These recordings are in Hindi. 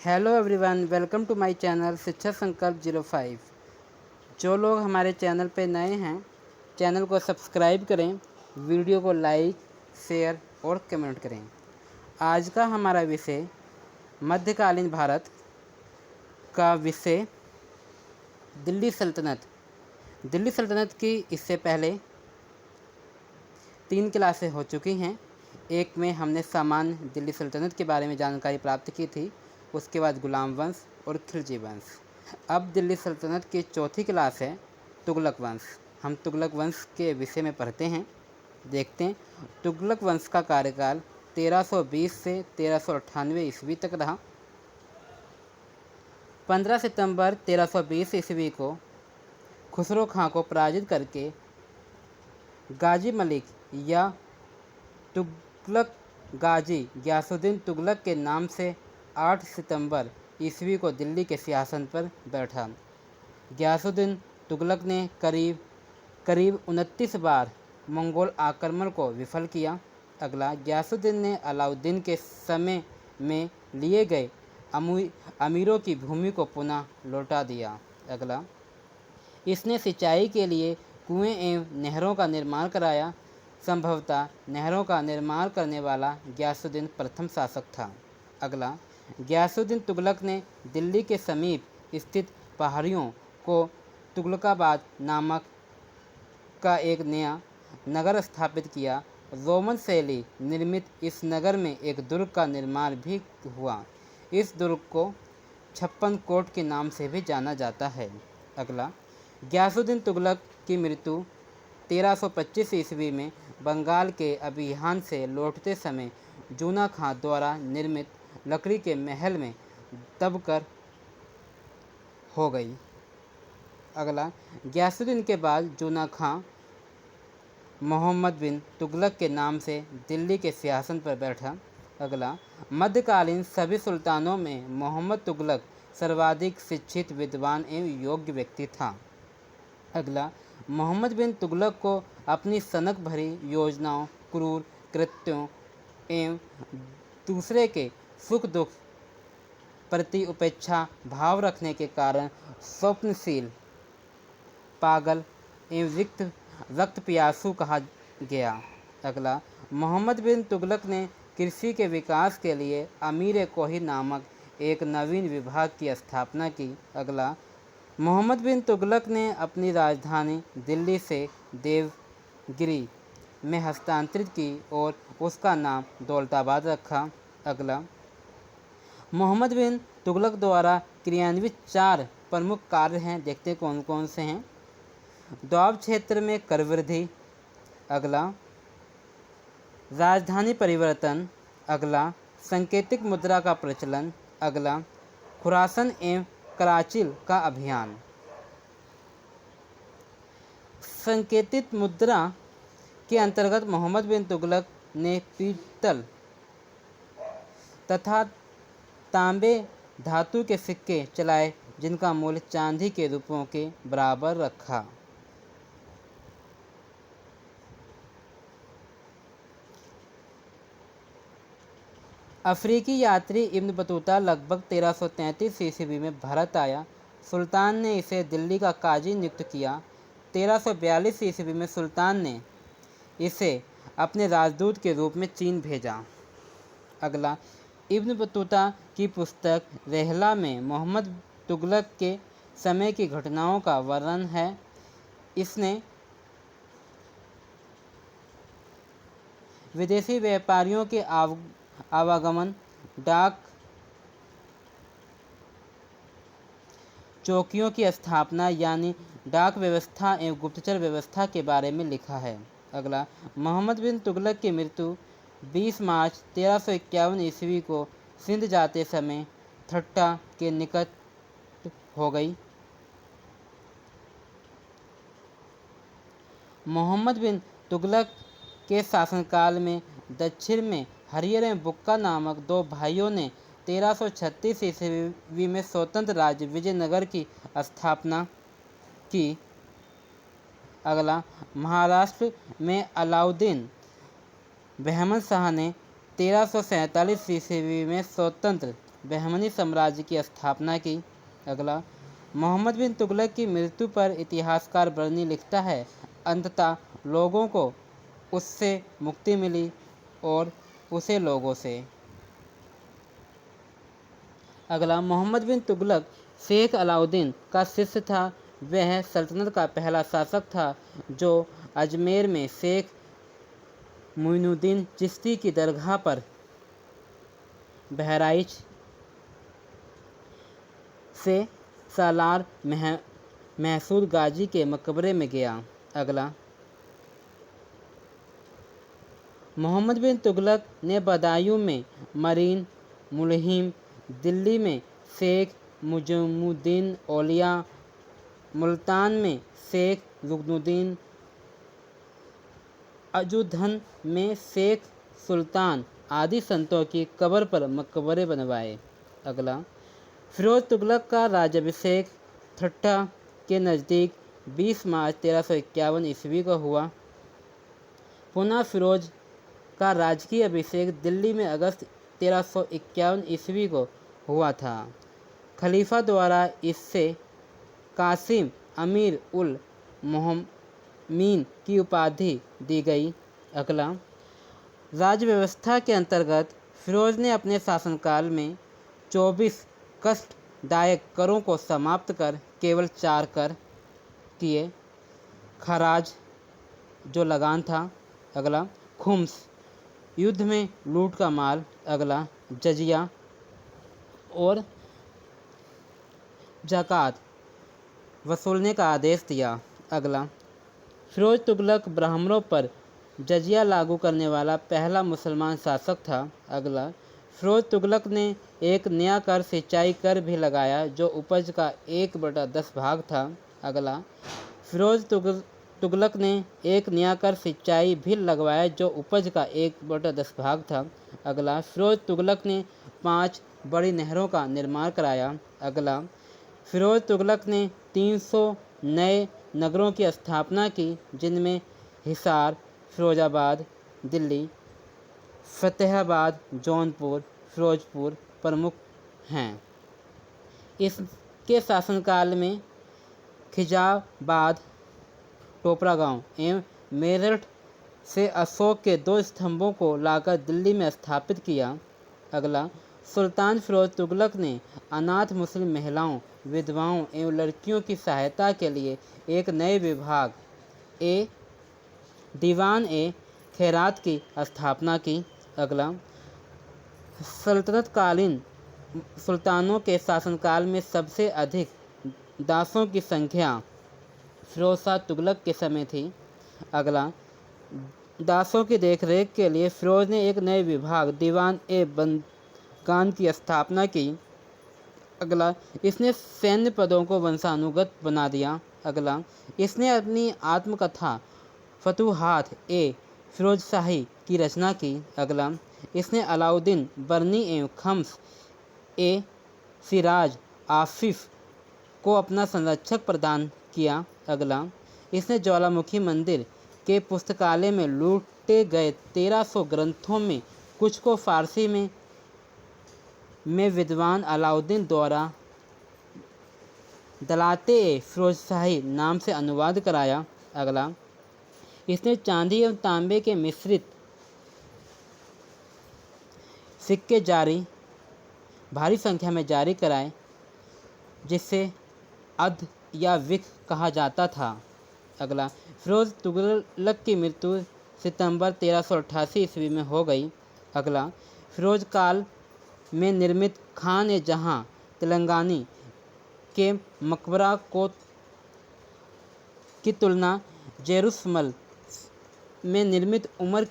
Hello everyone, welcome to my channel Shiksha Sankalp 05। जो लोग हमारे चैनल पे नए हैं, चैनल को सब्सक्राइब करें, वीडियो को लाइक, शेयर और कमेंट करें। आज का हमारा विषय मध्यकालीन भारत का विषय दिल्ली सल्तनत। दिल्ली सल्तनत की इससे पहले 3 क्लासें हो चुकी हैं। एक में हमने सामान्य दिल्ली सल्तनत के बारे में जानकारी प्राप्त की थी, उसके बाद गुलाम वंश और खिलजी वंश। अब दिल्ली सल्तनत की चौथी क्लास है तुगलक वंश। हम तुगलक वंश के विषय में पढ़ते हैं, देखते हैं। तुगलक वंश का कार्यकाल 1320 से 1398 ईस्वी तक रहा। 15 सितंबर 1320 ईस्वी को खुसरो खां को पराजित करके गाजी मलिक या तुगलक गाजी गयासुद्दीन तुगलक के नाम से 8 सितंबर ईस्वी को दिल्ली के सिंहासन पर बैठा। गयासुद्दीन तुगलक ने करीब 29 बार मंगोल आक्रमण को विफल किया। अगला, गयासुद्दीन ने अलाउद्दीन के समय में लिए गए अमीरों की भूमि को पुनः लौटा दिया। अगला, इसने सिंचाई के लिए कुएं एवं नहरों का निर्माण कराया। संभवतः नहरों का निर्माण करने वाला गयासुद्दीन प्रथम शासक था। अगला, गयासुद्दीन तुगलक ने दिल्ली के समीप स्थित पहाड़ियों को तुगलकाबाद नामक का एक नया नगर स्थापित किया। रोमन शैली निर्मित इस नगर में एक दुर्ग का निर्माण भी हुआ। इस दुर्ग को 56 कोट के नाम से भी जाना जाता है। अगला, गयासुद्दीन तुगलक की मृत्यु 1325 ईस्वी में बंगाल के अभियान से लौटते समय जूना खां द्वारा निर्मित लकड़ी के महल में दबकर हो गई। अगला, गयासुद्दीन के बाद जूना खां मोहम्मद बिन तुगलक के नाम से दिल्ली के सिंहासन पर बैठा। अगला, मध्यकालीन सभी सुल्तानों में मोहम्मद तुगलक सर्वाधिक शिक्षित, विद्वान एवं योग्य व्यक्ति था। अगला, मोहम्मद बिन तुगलक को अपनी सनक भरी योजनाओं, क्रूर कृत्यों एवं दूसरे के सुख दुख प्रति उपेक्षा भाव रखने के कारण स्वप्नशील, पागल एवं रक्त पियासु कहा गया। अगला, मोहम्मद बिन तुगलक ने कृषि के विकास के लिए अमीर कोही नामक एक नवीन विभाग की स्थापना की। अगला, मोहम्मद बिन तुगलक ने अपनी राजधानी दिल्ली से देवगिरी में हस्तांतरित की और उसका नाम दौलताबाद रखा। अगला, मोहम्मद बिन तुगलक द्वारा क्रियान्वित 4 प्रमुख कार्य हैं, देखते कौन कौन से हैं। द्वाब क्षेत्र में कर वृद्धि। अगला, राजधानी परिवर्तन। अगला, सांकेतिक मुद्रा का प्रचलन। अगला, खुरासन एवं कराचिल का अभियान। सांकेतिक मुद्रा के अंतर्गत मोहम्मद बिन तुगलक ने पीतल तथा तांबे धातु के सिक्के चलाए, जिनका मूल्य चांदी के रुपयों के बराबर रखा। अफ्रीकी यात्री इब्न बतूता लगभग 1333 ईस्वी में भारत आया। सुल्तान ने इसे दिल्ली का काजी नियुक्त किया। 1342 ईस्वी में सुल्तान ने इसे अपने राजदूत के रूप में चीन भेजा। अगला, इब्न बतूता की पुस्तक रहला में मोहम्मद तुगलक के समय की घटनाओं का वर्णन है। इसने विदेशी व्यापारियों के आवागमन, डाक चौकियों की स्थापना यानी डाक व्यवस्था एवं गुप्तचर व्यवस्था के बारे में लिखा है। अगला, मोहम्मद बिन तुगलक की मृत्यु 20 मार्च 1351 ईस्वी को सिंध जाते समय ठट्टा के निकट हो गई। मोहम्मद बिन तुगलक के शासनकाल में दक्षिण में हरियर एवं बुक्का नामक 2 भाइयों ने 1336 ईस्वी में स्वतंत्र राज्य विजयनगर की स्थापना की। अगला, महाराष्ट्र में अलाउद्दीन बहमन शाह ने 1347 ईस्वी में स्वतंत्र बहमनी साम्राज्य की स्थापना की। अगला, मोहम्मद बिन तुगलक की मृत्यु पर इतिहासकार बरनी लिखता है, अंततः लोगों को उससे मुक्ति मिली और उसे लोगों से। अगला, मोहम्मद बिन तुगलक शेख अलाउद्दीन का शिष्य था। वह सल्तनत का पहला शासक था जो अजमेर में शेख मुइनुद्दीन चिश्ती की दरगाह पर बहराइच से सालार महसूद गाजी के मकबरे में गया। अगला, मोहम्मद बिन तुगलक ने बदायूं में मरीन मुलहिम, दिल्ली में शेख मुजमुद्दीन औलिया, मुल्तान में शेख रुकनुद्दीन, अजुधन में शेख सुल्तान आदि संतों की कब्र पर मकबरे बनवाए। अगला, फिरोज तुगलक का राज्याभिषेक ठट्टा के नज़दीक 20 मार्च 1351 ईस्वी को हुआ। पुनः फिरोज का राजकीय अभिषेक दिल्ली में अगस्त 1351 ईस्वी को हुआ था। खलीफा द्वारा इससे कासिम अमीर उल मोहम्मीन की उपाधि दी गई। अगला, राज्य व्यवस्था के अंतर्गत फिरोज ने अपने शासनकाल में 24 कष्टदायक करों को समाप्त कर केवल 4 कर किए। खराज जो लगान था। अगला, खुम्स युद्ध में लूट का माल। अगला, जजिया और ज़कात वसूलने का आदेश दिया। अगला, फिरोज तुगलक ब्राह्मणों पर जजिया लागू करने वाला पहला मुसलमान शासक था। अगला, फिरोज तुगलक ने एक नया कर सिंचाई कर भी लगाया जो उपज का 1/10 भाग था। अगला, फिरोज तुगलक ने एक नया कर सिंचाई भी लगवाया जो उपज का 1/10 भाग था। अगला, फिरोज तुगलक ने 5 बड़ी नहरों का निर्माण कराया। अगला, फिरोज तुगलक ने 300 नए नगरों की स्थापना की जिनमें हिसार, फिरोजाबाद, दिल्ली, फतेहाबाद, जौनपुर, फिरोजपुर प्रमुख हैं। इसके शासनकाल में खिजाबाद, टोपरा गांव एवं मेरठ से अशोक के 2 स्तंभों को लाकर दिल्ली में स्थापित किया। अगला, सुल्तान फिरोज तुगलक ने अनाथ मुस्लिम महिलाओं, विधवाओं एवं लड़कियों की सहायता के लिए एक नए विभाग दीवान खैरात की स्थापना की। अगला, सल्तनतकालीन सुल्तानों के शासनकाल में सबसे अधिक दासों की संख्या फिरोज शाह तुगलक के समय थी। अगला, दासों की देखरेख के लिए फिरोज ने एक नए विभाग दीवान बंदगान की स्थापना की। अगला, इसने सैन्य पदों को वंशानुगत बना दिया। अगला, इसने अपनी आत्मकथा फतूहात फिरोजशाही की रचना की। अगला, इसने अलाउद्दीन बरनी एवं खम्स सिराज आफिफ को अपना संरक्षक प्रदान किया। अगला, इसने ज्वालामुखी मंदिर के पुस्तकालय में लूटे गए 1300 ग्रंथों में कुछ को फारसी में विद्वान अलाउद्दीन द्वारा दलाते फिरोजशाही नाम से अनुवाद कराया। अगला, इसने चांदी एवं तांबे के मिश्रित सिक्के भारी संख्या में जारी कराए जिसे अध या विख कहा जाता था। अगला, फिरोज तुगलक की मृत्यु सितंबर 1388 ईस्वी में हो गई। अगला, फिरोज काल में निर्मित खान जहां तेलंगानी के मकबरा की तुलना जेरूसलम में निर्मित उमर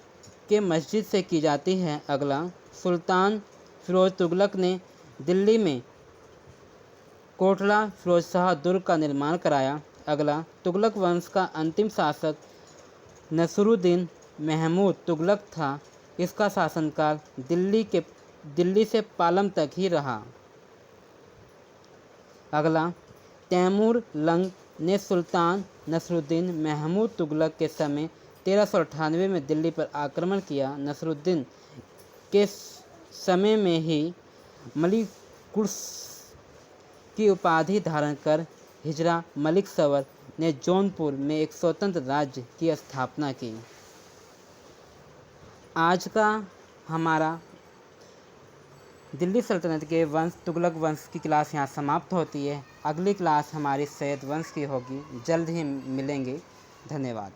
के मस्जिद से की जाती है। अगला, सुल्तान फिरोज तुगलक ने दिल्ली में कोटला फिरोजशाह दुर्ग का निर्माण कराया। अगला, तुगलक वंश का अंतिम शासक नसरुद्दीन महमूद तुगलक था। इसका शासनकाल दिल्ली से पालम तक ही रहा। अगला, तैमूर लंग ने सुल्तान नसरुद्दीन महमूद तुगलक के समय 1398 में दिल्ली पर आक्रमण किया। नसरुद्दीन के समय में ही मलिक कुर्स की उपाधि धारण कर हिजरा मलिक सवर ने जौनपुर में एक स्वतंत्र राज्य की स्थापना की। आज का हमारा दिल्ली सल्तनत के वंश तुगलक वंश की क्लास यहाँ समाप्त होती है। अगली क्लास हमारी सैयद वंश की होगी। जल्द ही मिलेंगे। धन्यवाद।